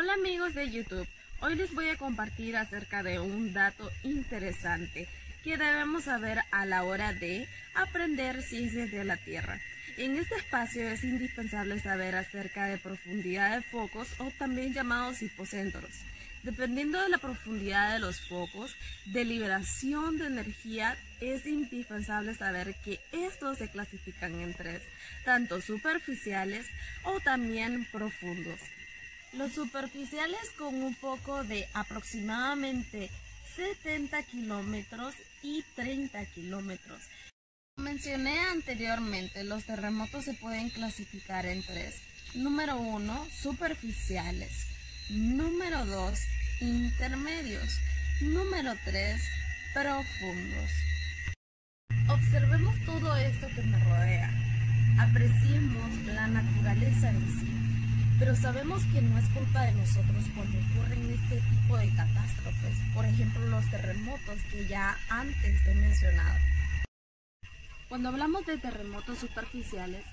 Hola amigos de YouTube, hoy les voy a compartir acerca de un dato interesante que debemos saber a la hora de aprender ciencias de la Tierra. En este espacio es indispensable saber acerca de profundidad de focos o también llamados hipocentros. Dependiendo de la profundidad de los focos de liberación de energía, es indispensable saber que estos se clasifican en tres, tanto superficiales o también profundos. Los superficiales con un foco de aproximadamente 70 kilómetros y 30 kilómetros. Como mencioné anteriormente, los terremotos se pueden clasificar en tres. Número 1, superficiales. Número 2, intermedios. Número 3, profundos. Observemos todo esto que me rodea. Apreciemos la naturaleza en sí. Pero sabemos que no es culpa de nosotros cuando ocurren este tipo de catástrofes. Por ejemplo, los terremotos que ya antes he mencionado. Cuando hablamos de terremotos superficiales,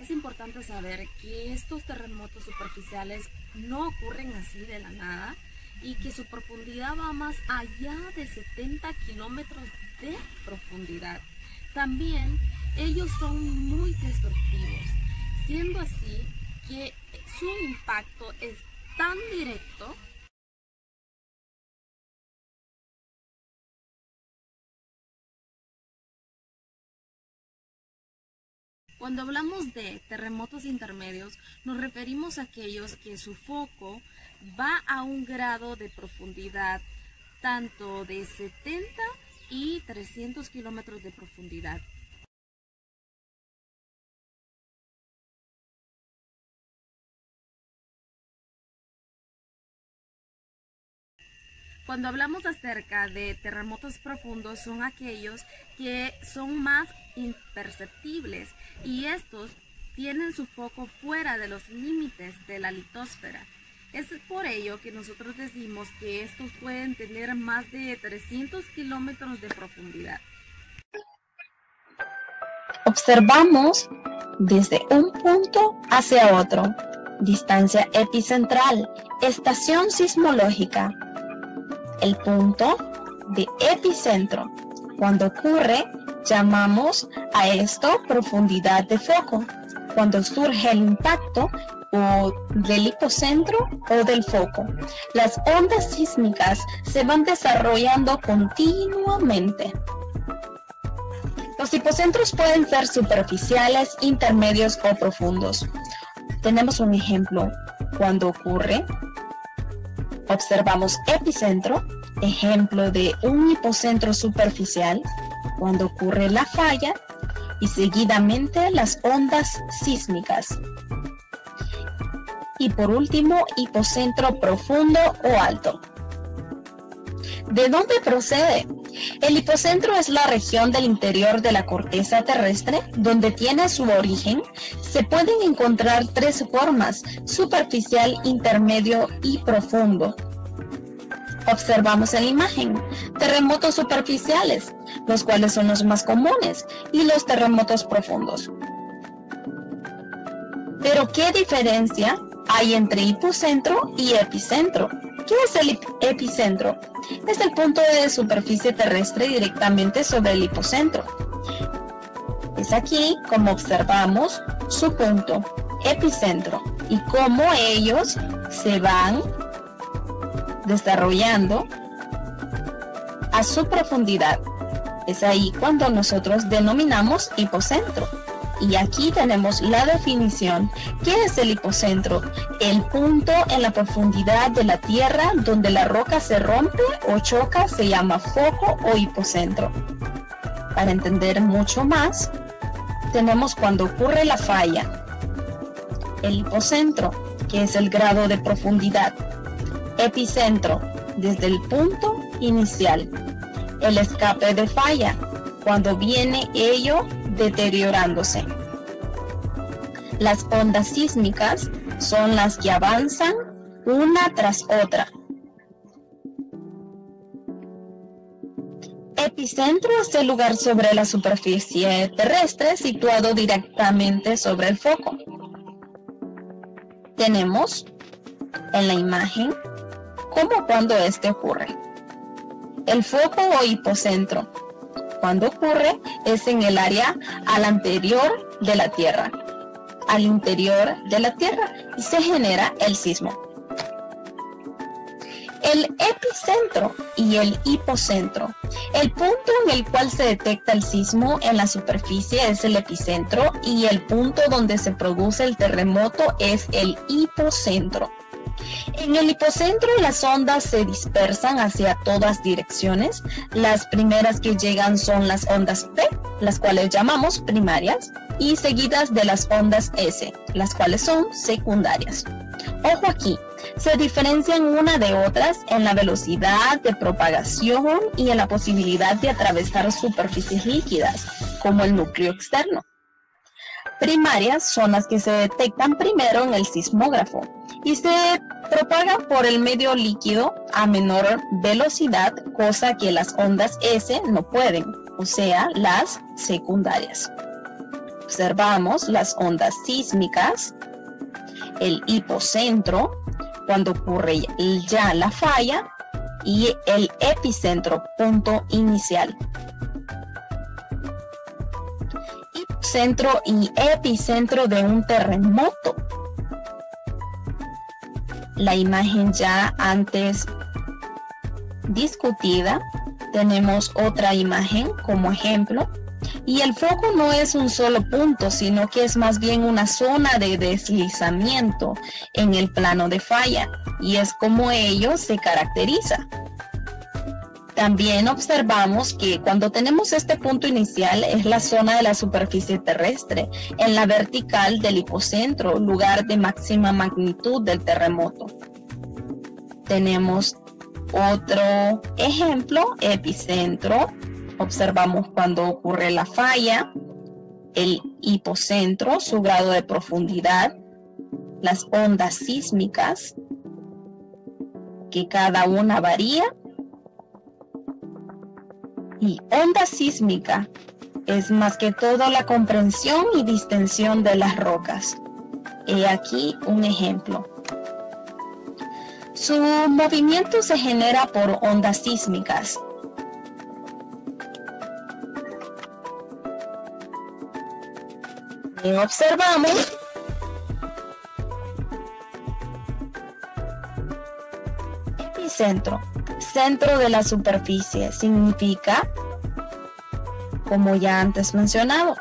es importante saber que estos terremotos superficiales no ocurren así de la nada y que su profundidad va más allá de 70 kilómetros de profundidad. También ellos son muy destructivos, siendo así que su impacto es tan directo Cuando hablamos de terremotos intermedios, nos referimos a aquellos que su foco va a un grado de profundidad tanto de 70 y 300 kilómetros de profundidad. Cuando hablamos acerca de terremotos profundos, son aquellos que son más imperceptibles y estos tienen su foco fuera de los límites de la litosfera. Es por ello que nosotros decimos que estos pueden tener más de 300 kilómetros de profundidad. Observamos desde un punto hacia otro, distancia epicentral, estación sismológica. El punto de epicentro. Cuando ocurre, llamamos a esto profundidad de foco. Cuando surge el impacto o del hipocentro o del foco, las ondas sísmicas se van desarrollando continuamente. Los hipocentros pueden ser superficiales, intermedios o profundos. Tenemos un ejemplo. Cuando ocurre, observamos epicentro, ejemplo de un hipocentro superficial, cuando ocurre la falla y seguidamente las ondas sísmicas. Y por último, hipocentro profundo o alto. ¿De dónde procede? El hipocentro es la región del interior de la corteza terrestre donde tiene su origen. Se pueden encontrar tres formas: superficial, intermedio y profundo. Observamos en la imagen terremotos superficiales, los cuales son los más comunes, y los terremotos profundos. Pero ¿qué diferencia hay entre hipocentro y epicentro? ¿Qué es el epicentro? Es el punto de superficie terrestre directamente sobre el hipocentro. Es aquí como observamos su punto, epicentro, y cómo ellos se van desarrollando a su profundidad. Es ahí cuando nosotros denominamos hipocentro. Y aquí tenemos la definición. ¿Qué es el hipocentro? El punto en la profundidad de la Tierra donde la roca se rompe o choca se llama foco o hipocentro. Para entender mucho más, tenemos cuando ocurre la falla. El hipocentro, que es el grado de profundidad. Epicentro, desde el punto inicial. El escape de falla, cuando viene ello deteriorándose. Las ondas sísmicas son las que avanzan una tras otra. Epicentro es el lugar sobre la superficie terrestre situado directamente sobre el foco. Tenemos en la imagen cómo cuando este ocurre. El foco o hipocentro, cuando ocurre, es en el área al anterior de la Tierra, al interior de la Tierra, y se genera el sismo. El epicentro y el hipocentro. El punto en el cual se detecta el sismo en la superficie es el epicentro y el punto donde se produce el terremoto es el hipocentro. En el hipocentro las ondas se dispersan hacia todas direcciones. Las primeras que llegan son las ondas P, las cuales llamamos primarias, y seguidas de las ondas S, las cuales son secundarias. Ojo aquí, se diferencian una de otras en la velocidad de propagación y en la posibilidad de atravesar superficies líquidas, como el núcleo externo. Primarias son las que se detectan primero en el sismógrafo y se propagan por el medio líquido a menor velocidad, cosa que las ondas S no pueden, o sea, las secundarias. Observamos las ondas sísmicas, el hipocentro, cuando ocurre ya la falla, y el epicentro, punto inicial. Hipocentro y epicentro de un terremoto. La imagen ya antes discutida, tenemos otra imagen como ejemplo. Y el foco no es un solo punto, sino que es más bien una zona de deslizamiento en el plano de falla, y es como ello se caracteriza. También observamos que cuando tenemos este punto inicial es la zona de la superficie terrestre, en la vertical del hipocentro, lugar de máxima magnitud del terremoto. Tenemos otro ejemplo, epicentro. Observamos cuando ocurre la falla, el hipocentro, su grado de profundidad, las ondas sísmicas, que cada una varía. Y onda sísmica es más que todo la comprensión y distensión de las rocas. He aquí un ejemplo. Su movimiento se genera por ondas sísmicas. Y observamos epicentro, centro de la superficie, significa, como ya antes mencionado,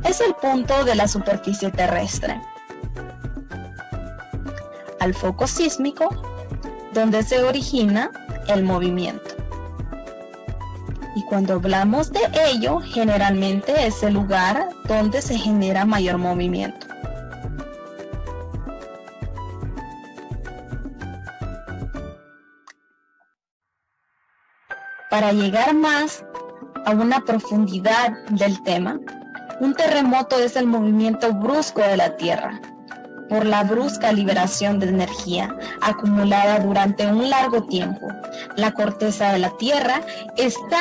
es el punto de la superficie terrestre. Al foco sísmico, donde se origina el movimiento. Y cuando hablamos de ello, generalmente es el lugar donde se genera mayor movimiento. Para llegar más a una profundidad del tema, un terremoto es el movimiento brusco de la Tierra, por la brusca liberación de energía acumulada durante un largo tiempo. La corteza de la Tierra está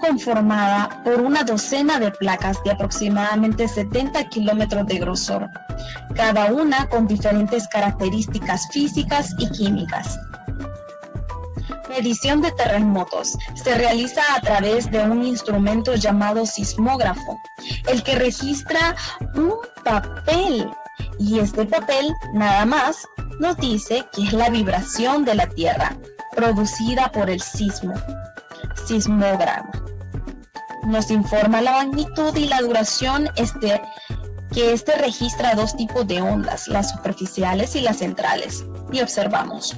conformada por una docena de placas de aproximadamente 70 kilómetros de grosor, cada una con diferentes características físicas y químicas. Medición de terremotos se realiza a través de un instrumento llamado sismógrafo, el que registra un papel, y este papel nada más nos dice que es la vibración de la Tierra producida por el sismograma. Nos informa la magnitud y la duración que este registra dos tipos de ondas, las superficiales y las centrales, y observamos.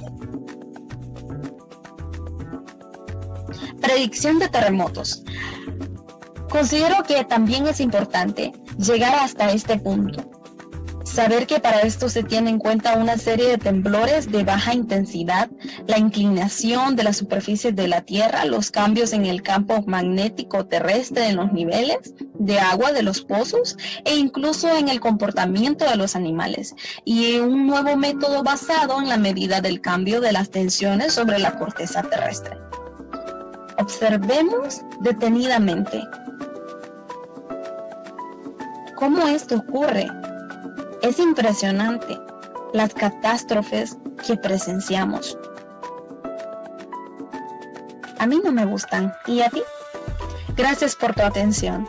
Predicción de terremotos. Considero que también es importante llegar hasta este punto. Saber que para esto se tiene en cuenta una serie de temblores de baja intensidad, la inclinación de la superficie de la Tierra, los cambios en el campo magnético terrestre en los niveles de agua de los pozos e incluso en el comportamiento de los animales, y un nuevo método basado en la medida del cambio de las tensiones sobre la corteza terrestre. Observemos detenidamente cómo esto ocurre. Es impresionante. las catástrofes que presenciamos. A mí no me gustan. ¿Y a ti? Gracias por tu atención.